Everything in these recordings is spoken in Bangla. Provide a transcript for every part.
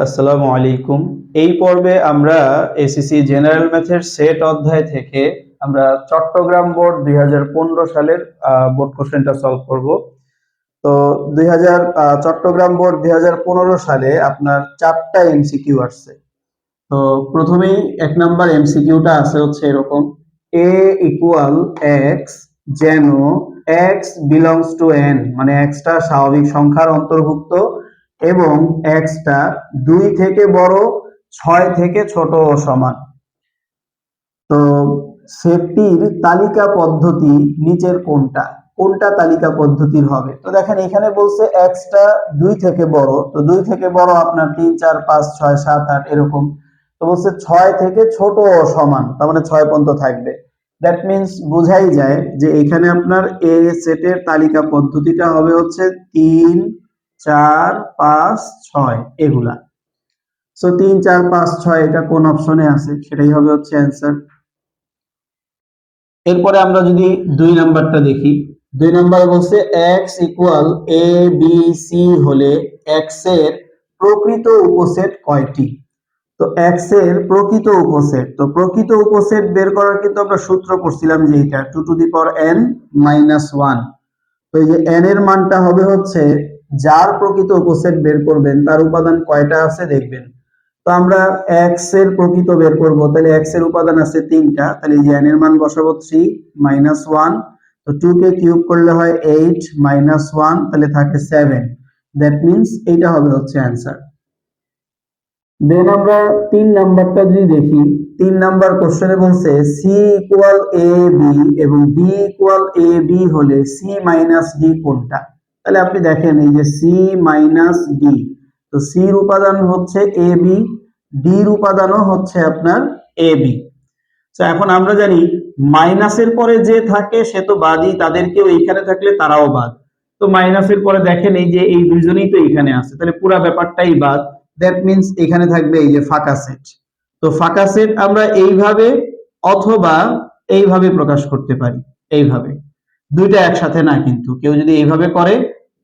আসসালামু আলাইকুম। এই পর্বে আমরা এসএসসি জেনারেল ম্যাথের সেট অধ্যায় থেকে আমরা চট্টগ্রাম বোর্ড 2015 সালের বোর্ড কোশ্চেনটা সলভ করব। তো চট্টগ্রাম বোর্ড 2015 সালে আপনার 4টা এমসিকিউ আসছে। তো প্রথমেই 1 নাম্বার এমসিকিউটা আছে হচ্ছে এরকম, a ইকুয়াল x যেন x বিলংস টু n, মানে x টা স্বাভাবিক সংখ্যার অন্তর্ভুক্ত এবং x টা 2 থেকে বড়, 6 থেকে ছোট ও সমান। তো সেটটির তালিকা পদ্ধতি নিচের কোনটা কোনটা তালিকা পদ্ধতির হবে? তো দেখেন এখানে বলছে x টা 2 থেকে বড়, তো 2 থেকে বড় আপনার 3 4 5 6 7 8 এরকম। তো বলছে 6 থেকে ছোট ও সমান, তার মানে 6 পর্যন্ত থাকবে। দ্যাট মিন্স বোঝাই যায় যে এখানে আপনার এ সেটের তালিকা পদ্ধতিটা হবে হচ্ছে 3 4 5 6 এগুলা। সো 3 4 5 6 এটা কোন অপশনে আছে সেটাই হবে হচ্ছে অ্যান্সার। এরপরে আমরা যদি 2 নাম্বারটা দেখি, 2 নাম্বারে বলছে x equal a b c হলে x এর প্রকৃত উপসেট কয়টি? তো x এর প্রকৃত উপসেট, তো প্রকৃত উপসেট বের করার কিন্তু আমরা সূত্র পড়ছিলাম যে এটা 2 to the power n minus 1। তো এই যে n এর মানটা হবে হচ্ছে যার প্রকৃত উপসেট বের করবেন তার উপাদান কয়টা আছে দেখবেন। তো আমরা x এর প্রকৃত বের করব, তাহলে x এর উপাদান আছে 3টা, তাহলে এই যে n এর মান বসাবো 3 মাইনাস 1। তো 2 কে কিউব করলে হয় 8 মাইনাস 1, তাহলে থাকে 7। দ্যাট মিন্স এইটা হবে হচ্ছে অ্যান্সার। দেন আমরা 3 নাম্বারটা যদি দেখি, 3 নাম্বার কোশ্চেনে বলছে c ইকুয়াল a b এবং b ইকুয়াল a b হলে c মাইনাস d কোনটা? তাহলে আপনি দেখেন এই যে c মাইনাস d, তো c এর উপাদান হচ্ছে a b, d এর উপাদানও হচ্ছে আপনার a b। তো এখন আমরা জানি মাইনাসের পরে যে থাকে সে তো বাদই, তাদেরকেও এইখানে থাকলে তারাও বাদ। তো মাইনাসের পরে দেখেন এই যে এই দুইজনই তো এখানে আছে, তাহলে পুরো ব্যাপারটাই বাদ। দ্যাট মিন্স এখানে থাকবে এই যে ফাঁকা সেট। তো ফাঁকা সেট আমরা এইভাবে অথবা এইভাবে প্রকাশ করতে পারি, এইভাবে। দুইটা একসাথে না, কিন্তু কেউ যদি এইভাবে করে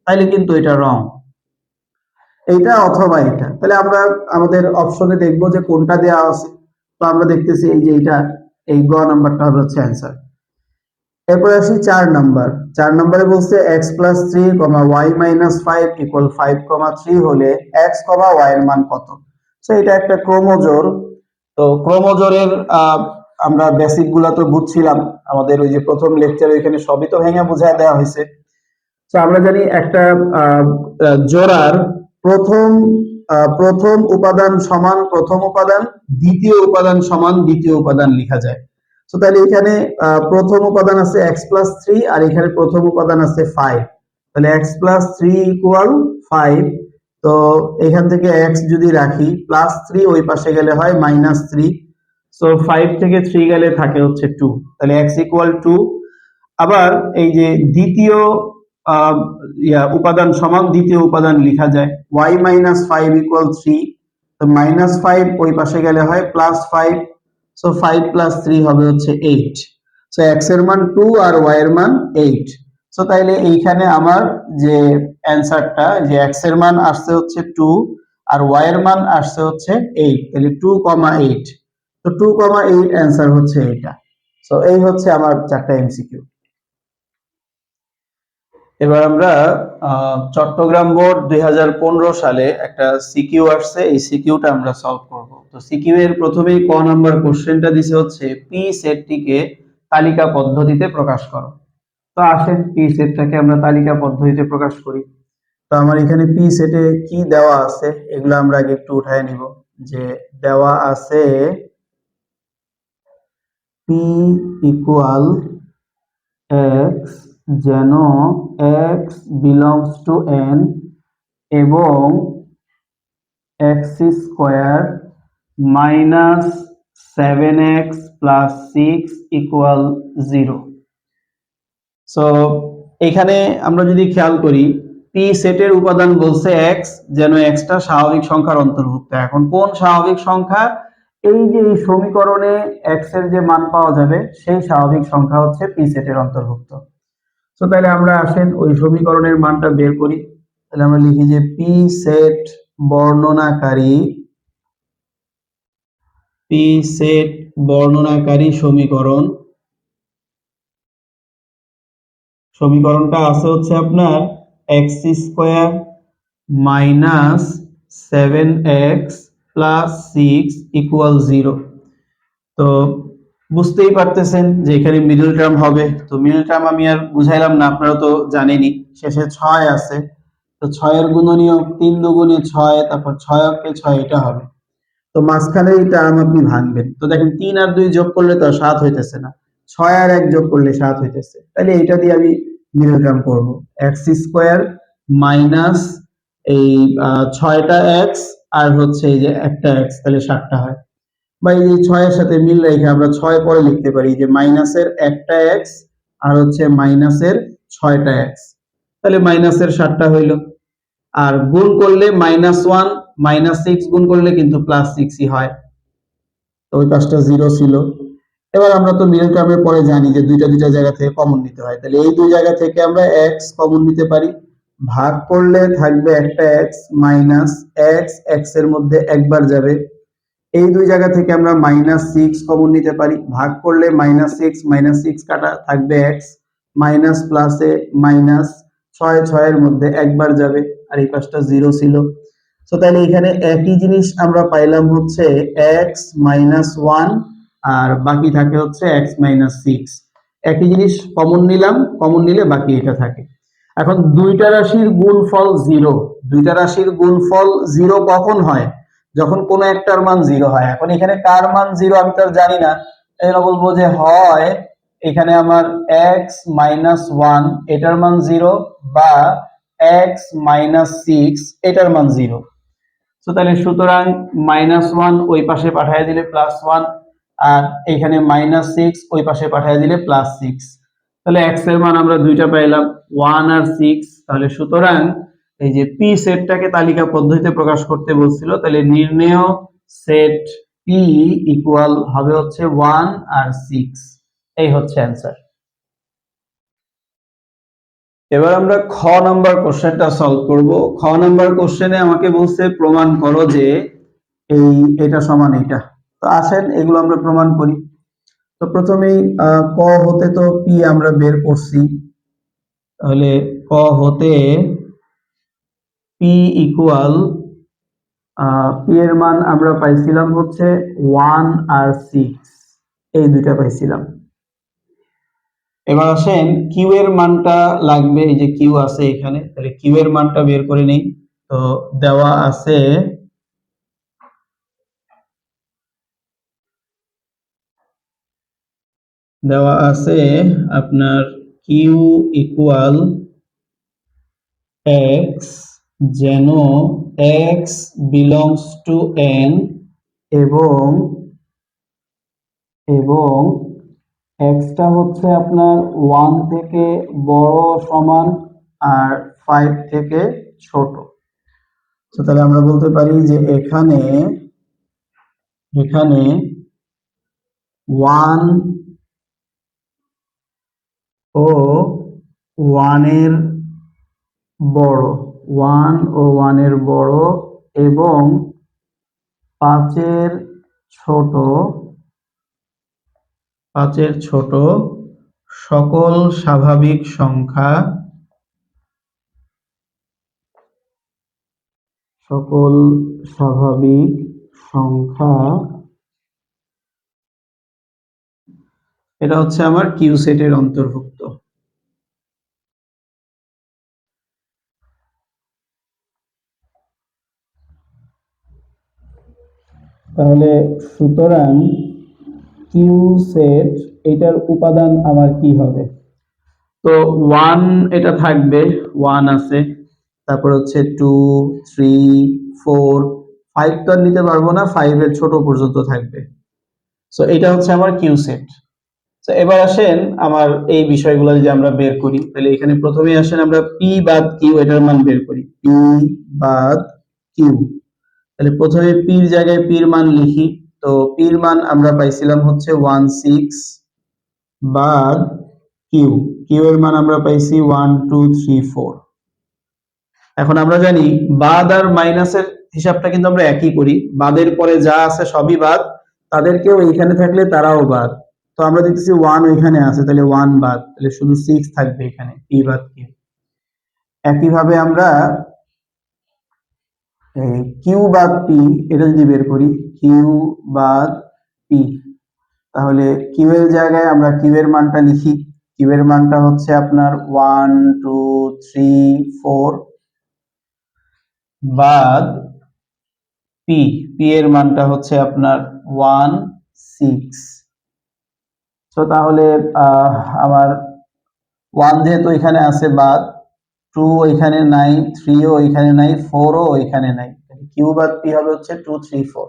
তাহলে কিন্তু এটা রং, এইটা অথবা এটা। তাহলে আমরা আমাদের অপশনে দেখবো যে কোনটা দেওয়া আছে। তো আমরা দেখতেছি এই যে এটা, এই গ নাম্বারটা হবে হচ্ছে অ্যান্সার। এরপরে আসি 4 নাম্বার। 4 নাম্বারে বলছে x plus 3, y minus 5 equal 5, 3 হলে x, y এর মান কত? সো এটা একটা ক্রোমোজোর। তো ক্রোমোজোরের আমরা বেসিক গুলা তো বুঝছিলাম, আমাদের ওই যে প্রথম লেকচারে এখানে সবই তো ভেঙে বুঝায় দেওয়া হয়েছে। তো আমরা জানি একটা জোড়ার প্রথম প্রথম উপাদান সমান প্রথম উপাদান, দ্বিতীয় উপাদান সমান দ্বিতীয় উপাদান লেখা যায়। তো তাহলে এখানে প্রথম উপাদান আছে x প্লাস 3 আর এখানে প্রথম উপাদান আছে 5, তাহলে x প্লাস 3 ইকুয়াল 5। তো এখান থেকে x যদি রাখি প্লাস 3 ওই পাশে গেলে হয় মাইনাস 3। সো 5 থেকে 3 গেলে থাকে হচ্ছে 2, তাহলে x ইকুয়াল 2। আবার এই যে দ্বিতীয় উপাদান সমান দ্বিতীয় উপাদান লেখা যায়, y মাইনাস 5 ইকুয়াল 3। তো মাইনাস 5 ওই পাশে গেলে হয় প্লাস 5। সো 5 প্লাস 3 হবে হচ্ছে 8। সো x এর মান 2 আর y এর মান 8। সো তাইলে এইখানে আমার যে অ্যান্সারটা, যে x এর মান আসছে হচ্ছে 2 আর y এর মান আসছে হচ্ছে 8, তাহলে 2,8। তো 2,8 অ্যান্সার হচ্ছে এটা। সো এই হচ্ছে আমার 4টা এমসিকিউ। এবার আমরা চট্টগ্রাম বোর্ড 2015 সালে একটা সিকিউ আসছে, এই সিকিউটা আমরা সলভ করব। তো সিকিউ এর প্রথমেই ক নাম্বার কোশ্চেনটা দিছে হচ্ছে পি সেটটিকে তালিকা পদ্ধতিতে প্রকাশ করো। তো আসেন পি সেটটাকে আমরা তালিকা পদ্ধতিতে প্রকাশ করি। তো আমার এখানে পি সেটে কি দেওয়া আছে এগুলো আমরা আগে একটু উঠায় নিব। যে দেওয়া আছে পি ইকুয়াল x যেন x বিলংস টু n এবং x square minus 7x plus 6 equal 0। So এখানে আমরা যদি খেয়াল করি পি সেটের উপাদান বলছে x যেন x টা স্বাভাবিক সংখ্যার অন্তর্ভুক্ত। এখন কোন স্বাভাবিক সংখ্যা? এই যে এই সমীকরণে x এর যে মান পাওয়া যাবে সেই স্বাভাবিক সংখ্যা হচ্ছে পি সেটের অন্তর্ভুক্ত। তো তাহলে আমরা আসেন ওই সমীকরণের মানটা বের করি। তাহলে আমরা লিখি যে পি সেট বর্ণনাকারী পি সেট বর্ণনাকারী সমীকরণটা আছে হচ্ছে আপনার x square minus 7x plus 6 equal 0। তো বুঝতেই পারতেছেন যে এখানে মিডল টার্ম হবে। তো মিডল টার্ম আমি আর বুঝাইলাম না, আপনারা তো জানেনই। শেষে 6 আছে, তো 6 এর গুণনীয়ক 3 দুগুণে 6, তারপর 6 অক্ষে 6, এটা হবে। তো মাঝখানে এই টার্ম আপনি ভাঙবেন, তো দেখেন 3 আর 2 যোগ করলে তো 7 হইতেছে না, 6 আর 1 যোগ করলে 7 হইতেছে। তাহলে এটা দিয়ে আমি মিডল টার্ম করব, এক্স স্কোয়ার মাইনাস এই 6টা এক্স আর হচ্ছে এই যে একটা এক্স, তাহলে 7টা হয়। বা এই যে 6 এর সাথে মিল রেখে আমরা 6 পরে লিখতে পারি যে মাইনাসের একটা এক্স আর হচ্ছে মাইনাসের 6টা এক্স, তাহলে মাইনাসের 7টা হইল। আর গুণ করলে -1 -6 গুণ করলে কিন্তু +6ই হয়, তো ওই পাশটা 0 ছিল। এবার আমরা তো মিডল টার্মের পরে জানি যে দুইটা জায়গা থেকে কমন নিতে হয়, তাহলে এই দুই জায়গা থেকে আমরা x কমন নিতে পারি। ভাগ করলে থাকবে একটা x মাইনাস x এর মধ্যে একবার যাবে। এই দুই জায়গা থেকে আমরা -6 কমন নিতে পারি, ভাগ করলে -6 কাটা থাকবে x মাইনাস প্লাসে মাইনাস 6 এর মধ্যে একবার যাবে, আর এই পাশটা 0 ছিল। তো তাহলে এখানে একই জিনিস আমরা পাইলাম হচ্ছে x -1 আর বাকি থাকে হচ্ছে x -6। একই জিনিস কমন নিলাম, কমন নিলে বাকি এটা থাকে। এখন দুইটা রাশির গুণফল 0, দুইটা রাশির গুণফল 0 কখন হয়? যখন কোনো একটার মান 0 হয়। এখন এখানে কার মান 0 আমি তো জানি না, এজন্য বলবো যে হয় এখানে আমার x -1 এটার মান 0 বা x -6 এটার মান 0। তো তাহলে সুতরাং -1 ওই পাশে পাঠিয়ে দিলে +1, আর এখানে -6 ওই পাশে পাঠিয়ে দিলে +6। তাহলে x এর মান আমরা দুইটা পাইলাম, 1 আর 6। তাহলে সুতরাং এই যে p সেটটাকে তালিকা পদ্ধতিতে প্রকাশ করতে বলছিল, তাহলে নির্ণেয় সেট p ইকুয়াল হবে হচ্ছে 1 আর 6। এই হচ্ছে অ্যানসার। এবার আমরা খ নাম্বার কোশ্চেনটা সলভ করব। খ নাম্বার কোশ্চেনে আমাকে বলছে প্রমাণ করো যে এটা সমান এটা। তো আসেন এগুলো আমরা প্রমাণ করি। তো প্রথমেই ক হতে তো পি আমরা বের করছি, তাহলে ক হতে পি ইকুয়াল পি এর মান আমরা পাইছিলাম হচ্ছে 1 আর 6, এই দুইটা পাইছিলাম। এবার আসেন কিউ এর মানটা লাগবে, এই যে কিউ আছে এখানে, তাহলে কিউ এর মানটা বের করে নেই। তো দেওয়া আছে আপনার কিউ ইকুয়াল এক্স, যেন এক্স বিলংস টু এন এবং এক্সটা হচ্ছে আপনার 1 থেকে বড় সমান আর 5 থেকে ছোট। তো তাহলে আমরা বলতে পারি যে এখানে 1 ও 1 এর বড়, 1 ও 1 এর বড় এবং 5 এর ছোট, সকল স্বাভাবিক সংখ্যা, এটা হচ্ছে আমার কিউ সেটের অন্তর্ভুক্ত। তাহলে সুতরাং কিউ সেট এটার উপাদান আমার কি হবে? তো 1 এটা থাকবে, 1 আছে, তারপর হচ্ছে 2 3 4 5 তো আর নিতে পারবো না, 5 এর ছোট পর্যন্ত থাকবে। সো এটা হচ্ছে আমার কিউ সেট। তো এবার আসেন আমার এই বিষয়গুলো যদি আমরা বের করি, তাহলে এখানে প্রথমেই আসেন আমরা পি বাদ কিউ এটার মান বের করি, পি বাদ কিউ। তাহলে প্রথমে পির জায়গায় পির মান লিখি। তো পির মান আমরা পাইছিলাম হচ্ছে 16 বাদ কিউ, কিউ এর মান আমরা পাইছি 1 2 3 4। এখন আমরা জানি বাদ আর মাইনাসের হিসাবটা কিন্তু আমরা একই করি, বাদের পরে যা আছে সবই বাদ, তাদেরকেও এইখানে থাকলে তারাও বাদ। তো আমরা দেখতেছি 1 ওইখানে আছে, তাহলে 1 বাদ, তাহলে শুধু 6 থাকবে এখানে, পি বাদ কিউ। একইভাবে আমরা কিউ বাদ পি এটা যদি বের করি, কিউ বাদ পি, তাহলে কিউ এর জায়গায় আমরা কিউ এর মানটা লিখি। কিউ এর মানটা হচ্ছে আপনার 1 2 3 4 বাদ পি, পি এর মানটা হচ্ছে আপনার 1 6। তো তাহলে আমার 1 যেহেতু এখানে আছে বাদ, 2 এখানে নাই, 3 ও এখানে নাই, 4 ও এখানে নাই, কিউ বাদ পি হবে হচ্ছে 2 3 4।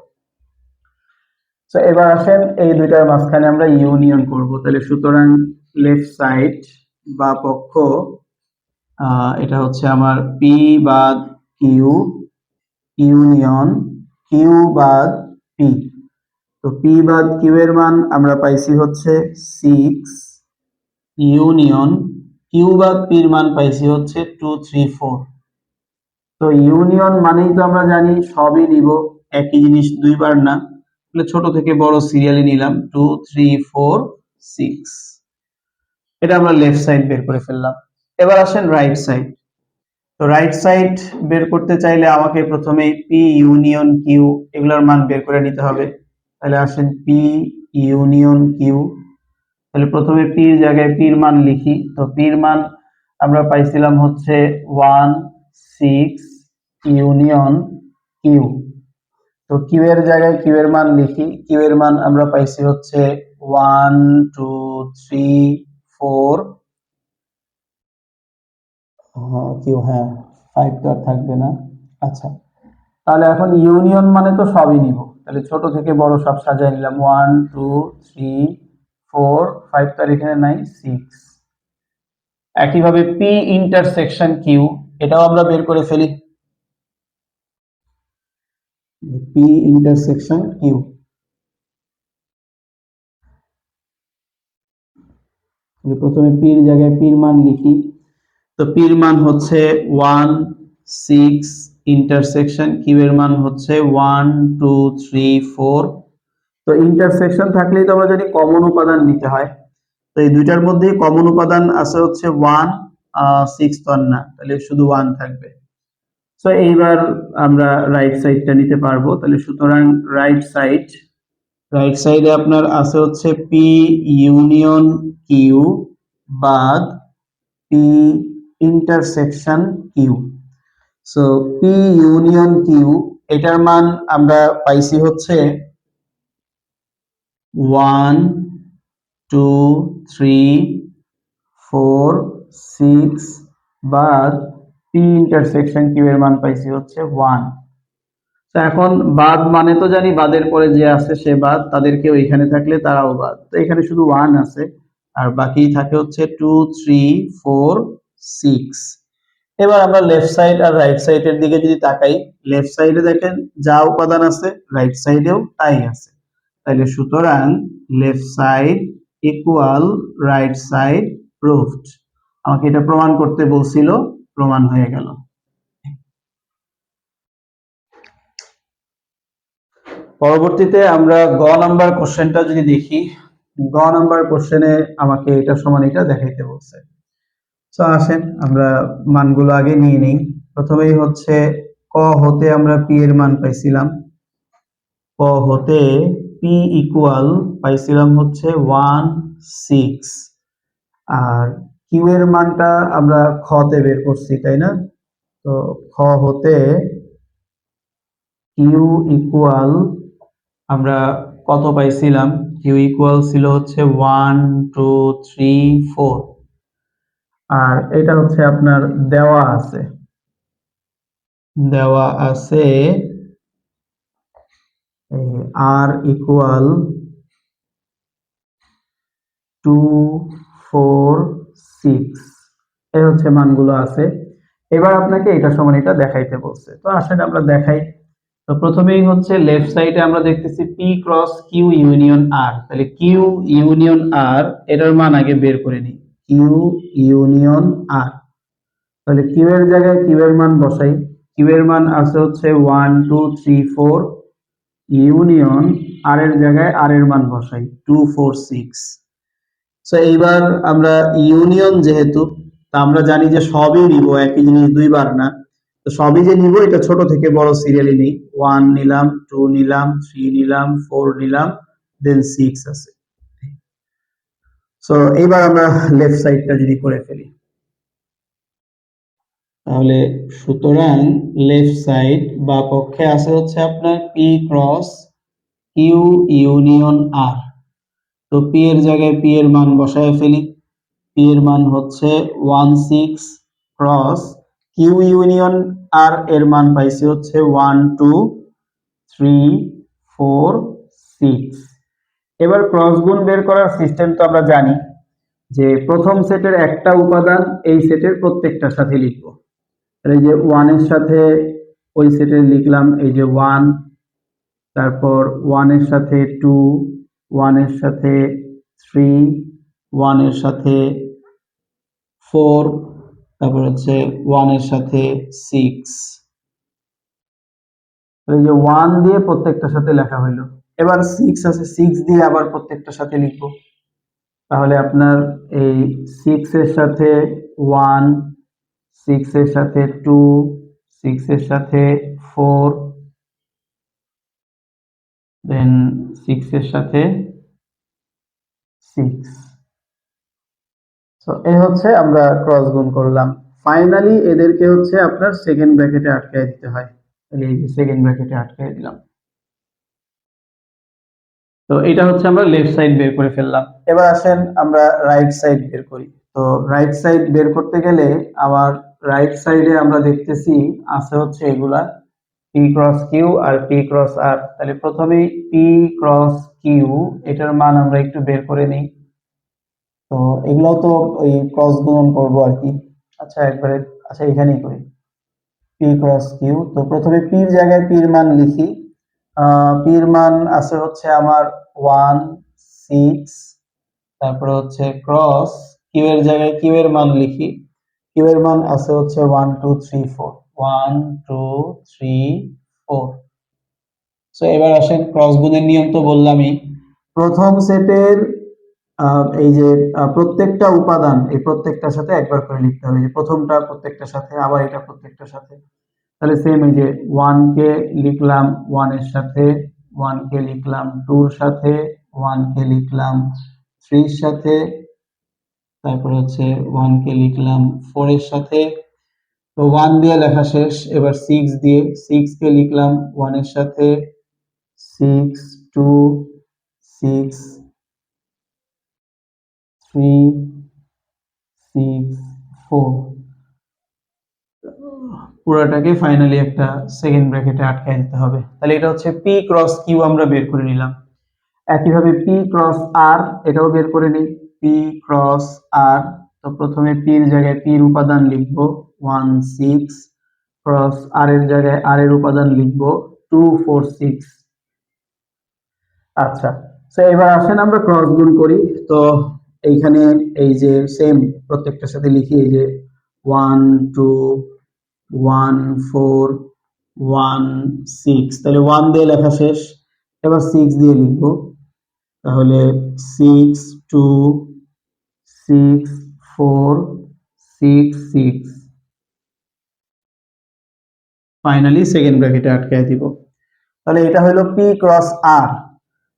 তো এবার আসেন এই দুইটার মাঝখানে আমরা ইউনিয়ন করব, তাহলে সুতরাং লেফট সাইড বা পক্ষ, এটা হচ্ছে আমার পি বাদ কিউ ইউনিয়ন কিউ বাদ পি। তো পি বাদ কিউ এর মান আমরা পাইছি হচ্ছে 6 ইউনিয়ন কিউ বাদ পির মান পাইছি হচ্ছে 2 3 4। তো ইউনিয়ন মানেই তো আমরা জানি সবই নিব, একই জিনিস দুইবার না, তাহলে ছোট থেকে বড় সিরিয়ালি নিলাম 2 3 4 6। এটা আমরা লেফট সাইড বের করে ফেললাম। এবার আসেন রাইট সাইড। তো রাইট সাইড বের করতে চাইলে আমাকে প্রথমে পি ইউনিয়ন কিউ এগুলোর মান বের করে নিতে হবে। তাহলে আসেন পি ইউনিয়ন কিউ, তাহলে প্রথমে পি এর জায়গায় পি এর মান লিখি। তো পি এর মান আমরা পাইছিলাম হচ্ছে 1 6 ইউনিয়ন কিউ। তো কিউ এর জায়গায় কিউ এর মান লিখি। কিউ এর মান আমরা পাইছি হচ্ছে 1 2 3 4 কিউ, হ্যাঁ 5 তো আর থাকবে না। আচ্ছা, তাহলে এখন ইউনিয়ন মানে তো সবই নিব, তাহলে ছোট থেকে বড় সব সাজায় নিলাম 1 2 3 4 5 তো আর এখানে নাই 6। একইভাবে পি ইন্টারসেকশন কিউ এটাও আমরা বের করে ফেলি। পি ইন্টারসেকশন কিউ, প্রথমে পি এর জায়গায় পি এর মান লিখি। তো পি এর মান হচ্ছে 1 6 ইন্টারসেকশন কিউ এর মান হচ্ছে 1 2 3 4। তো ইন্টারসেকশন থাকলেই তো আমরা জানি কমন উপাদান নিতে হয়, তো এই দুইটার মধ্যেই কমন উপাদান আছে হচ্ছে 1 6 তো আর না, তাহলে শুধু 1 থাকবে। তো এইবার আমরা রাইট সাইডটা নিতে পারবো, তাহলে সুতরাং রাইট সাইডে আপনার আছে হচ্ছে পি ইউনিয়ন কিউ বাদ p intersection q. So p union q এটার মান আমরা পাইছি হচ্ছে 1 2 3 4 6 বাদ পি ইন্টারসেকশন কিউ এর মান পাইছি হচ্ছে 1। তো এখন বাদ মানে তো জানি বাদের পরে যে আছে সে বাদ, তাদেরকেও এখানে থাকলে তারাও বাদ, তো এখানে শুধু 1 আছে আর বাকি থাকে হচ্ছে 2 3 4 6। এবার আমরা লেফট সাইড আর রাইট সাইডের দিকে যদি তাকাই, লেফট সাইডে দেখেন যা উপাদান আছে রাইট সাইডেও তাই আছে, তাহলে সুতরাং left side equal right side proved. আমাকে এটা প্রমাণ করতে বলছিল, প্রমাণ হয়ে গেল। পরবর্তীতে আমরা গ নাম্বার কোশ্চেনটা যদি দেখি, গ নাম্বার কোশ্চেনে আমাকে এটা সমান এটা দেখাইতে বলছে। তো আসেন আমরা মানগুলো আগে নিয়ে নেই। প্রথমেই হচ্ছে ক হতে আমরা পি এর মান পাইছিলাম, ক হতে পি ইকুয়াল পাইছিলাম হচ্ছে 1 6, আর কিউ এর মানটা আমরা খ তে বের করছি তাই না। তো খ হতে কিউ ইকুয়াল আমরা কত পাইছিলাম, কিউ ইকুয়াল ছিল হচ্ছে 1 2 3 4, আর এটা হচ্ছে আপনার দেওয়া আছে আর ইকুয়াল 2 4 6, এই হচ্ছে মানগুলো আছে। এবার আপনাকে এটা সমান এটা দেখাইতে বলছে, তো আসলে আমরা দেখাই। তো প্রথমেই হচ্ছে লেফট সাইডে আমরা দেখতেছি পি ক্রস কিউ ইউনিয়ন আর, তাহলে কিউ ইউনিয়ন আর এটার মান আগে বের করে নিই। কিউ ইউনিয়ন আর, তাহলে কিউ এর জায়গায় কিউ এর মান বসাই। কিউ এর মান আছে হচ্ছে 1 2 3 4 ইউনিয়ন আর এর জায়গায় আর এর মান বসাই 2 4 6। সো এইবার আমরা ইউনিয়ন যেহেতু, তা আমরা জানি যে সবই নিব, একই জিনিস দুইবার না। তো সবই যে নিব এটা ছোট থেকে বড় সিরিয়ালি নেই, 1 নিলাম, 2 নিলাম, 3 নিলাম, 4 নিলাম, দেন 6 আছে। সো এইবার আমরা লেফট সাইডটা যদি করে ফেলি, তাহলে সুতরাং লেফট সাইড বা পক্ষে আছে হচ্ছে আপনার পি ক্রস কিউ ইউনিয়ন আর। তো পি এর জায়গায় পি এর মান বসায় ফেলি। পি এর মান হচ্ছে 1 6 ক্রস কিউ ইউনিয়ন আর এর মান পাইছি হচ্ছে 1 2 3 4 6। এবার ক্রস গুণ বের করার সিস্টেম তো আমরা জানি যে প্রথম সেটের একটা উপাদান এই সেটের প্রত্যেকটার সাথে লিখব। এই যে 1 এর সাথে ওই সেটের লিখলাম এই যে 1, তারপর 1 এর সাথে 2, 1 এর সাথে 3, 1 এর সাথে 4, তারপর হচ্ছে 1 এর সাথে 6। এই যে 1 দিয়ে প্রত্যেকটার সাথে লেখা হইলো। এবার 6 আছে, 6 দিয়ে আবার প্রত্যেকটার সাথে লিখব। তাহলে আপনার এই 6 এর সাথে 1, 6 এর সাথে 2, 6 এর সাথে 4, দেন 6 এর সাথে 6। সো এই হচ্ছে আমরা ক্রস গুণ করলাম। ফাইনালি এদেরকে হচ্ছে আপনার সেকেন্ড ব্র্যাকেটে আটকায় দিতে হয়। তাহলে এই যে সেকেন্ড ব্র্যাকেটে আটকায় দিলাম। তো এটা হচ্ছে আমরা লেফট সাইড বের করে ফেললাম। এবার আসেন আমরা রাইট সাইড বের করি। তো রাইট সাইড বের করতে গেলে আবার রাইট সাইডে আমরা দেখতেছি আছে হচ্ছে এগুলা P cross Q R P cross R. তাহলে প্রথমেই পি ক্রস কিউ এটার মান আমরা একটু বের করে নিই। তো এগুলো তো ওই ক্রস গুণন করবো আর কি। আচ্ছা একবারে, আচ্ছা এখানেই করি পি ক্রস কিউ। তো প্রথমে পির জায়গায় পির মান লিখি। পির মান আছে হচ্ছে আমার 1 6, তারপরে হচ্ছে ক্রস কিউ এর জায়গায় কিউ এর মান লিখি। কিউ এর মান আছে হচ্ছে 1 2 3 4, 1 2 3 4। সো এবার আসেন ক্রস গুণের নিয়ম তো বললামই। প্রথম সেটের এই যে প্রত্যেকটা উপাদান এই প্রত্যেকটার সাথে একবার করে লিখতে হবে। যে প্রথমটা প্রত্যেকটার সাথে, আবার এটা প্রত্যেকটার সাথে। তাহলে সেম এই যে 1 কে লিখলাম 1 এর সাথে, 1 কে লিখলাম 2 এর সাথে, 1 কে লিখলাম 3 এর সাথে, তারপর হচ্ছে 1 কে লিখলাম 4 এর সাথে। তো 1 দিয়ে লেখা শেষ। এবার 6 দিয়ে, 6 কে লিখলাম 1 এর সাথে, 6 2 6 3 6 4। পুরাটাকে ফাইনালি একটা সেকেন্ড ব্র্যাকেটে আটকায় দিতে হবে। তাহলে এটা হচ্ছে পি ক্রস কিউ আমরা বের করে নিলাম। একইভাবে পি ক্রস আর এটাও বের করে নিই। পি ক্রস আর, তো প্রথমে পির জায়গায় পির উপাদান লিখবো 1 6, ক্রস আর এর জায়গায় আর এর উপাদান লিখবো 2 4 6। আচ্ছা, তো এবার আসেন আমরা ক্রস গুণ করি। তো এইখানে এই যে সেম প্রত্যেকটার সাথে লিখি এই যে 1 2 1 4 1 6। তাহলে 1 দিয়ে লেখা শেষ। এবার 6 দিয়ে লিখবো। তাহলে 6 2 6 4 6 6। ফাইনালি সেকেন্ড ব্র্যাকেটে আটকায় দিব। তাহলে এটা হলো পি ক্রস আর।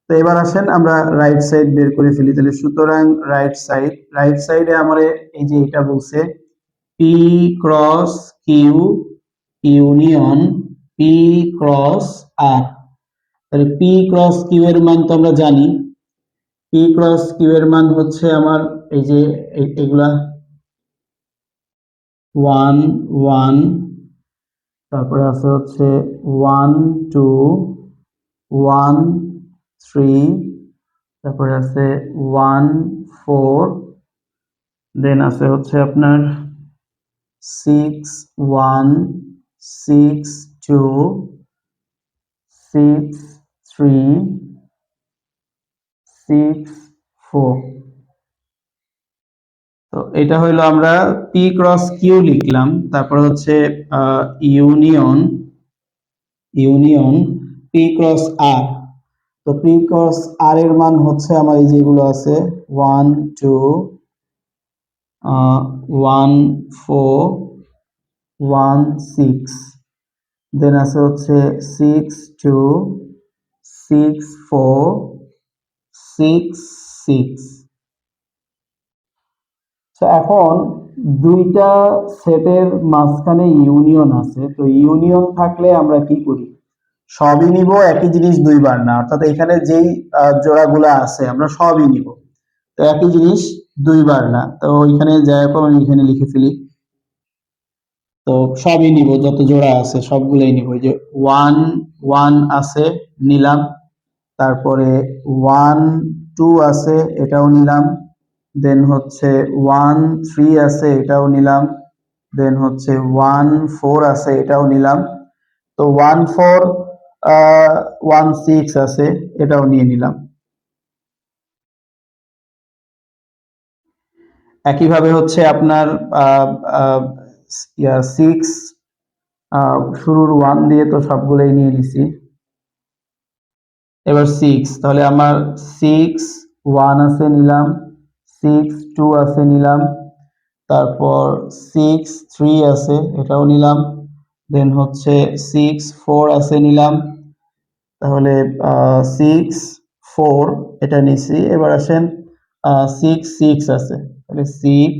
তো এবার আসেন আমরা রাইট সাইড বের করে ফেলি। তাহলে সুতরাং রাইট সাইডে আমার এই যে এটা বলছে P cross Q union P cross R. তাহলে পি ক্রস কিউ এর মান তো আমরা জানি। পি ক্রস কিউ এর মান হচ্ছে আমার এই যে এগুলা 1 1, তারপরে আছে হচ্ছে 1 2 1 3, তারপরে আছে 1 4, দেন আছে হচ্ছে আপনার 6 1 6 2 6 3 6 4। তো এটা হইলো আমরা পি ক্রস কিউ লিখলাম, তারপর হচ্ছে ইউনিয়ন ইউনিয়ন পি ক্রস আর। তো পি ক্রস আর এর মান হচ্ছে আমার এই যেগুলো আছে 1 2 1 4 1 6, দেন আছে হচ্ছে 6 2 6 4 6 6। তো এখন দুইটা সেটের মাঝখানে ইউনিয়ন আছে, তো ইউনিয়ন থাকলে আমরা কি করি, সবই নিব, একই জিনিস দুইবার না, অর্থাৎ এখানে যেই জোড়াগুলা আছে আমরা সবই নিব, তো একই জিনিস দুইবার না, তো ওইখানে যাই হোক আমি এখানে লিখে ফেলি। তো সবই নিব, যত জোড়া আছে সবগুলোই নিব। এই যে 1 1 আছে, নিলাম। তারপরে 1 2 আছে, এটাও নিলাম। দেন হচ্ছে 1 3 আছে, এটাও নিলাম। দেন হচ্ছে 1 4 আছে, এটাও নিলাম। তো 1 4 1 6 আছে, এটাও নিয়ে নিলাম। একইভাবে হচ্ছে আপনার 6 শুরুর 1 দিয়ে তো সবগুলোই নিয়ে নিছি। এবার 6, তাহলে আমার 6 1 আছে, নিলাম। 6 2 আছে, নিলাম। তারপর 6 3 আছে, এটাও নিলাম। দেন হচ্ছে 6 4 আছে, নিলাম। তাহলে 6 4 এটা নিছি। এবার আসেন 6 6 আছে, তাহলে 6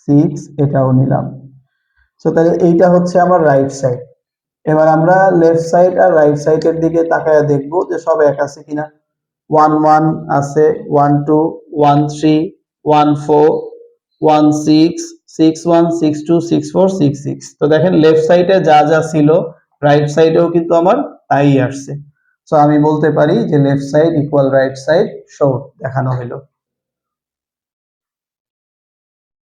6 এটাও নিলাম। সো তাহলে এইটা হচ্ছে আমার রাইট সাইড। এবার আমরা লেফট সাইড আর রাইট সাইডের দিকে তাকায় দেখব যে সব এক আছে কিনা। 1 1 আছে, 1 2 1 3 1 4 1 6 6 1 6 2 6 4 6 6। তো দেখেন লেফট সাইডে যা যা ছিল রাইট সাইডেও কিন্তু আমার তাই আসছে। সো আমি বলতে পারি যে left side equal right side show দেখানো হলো।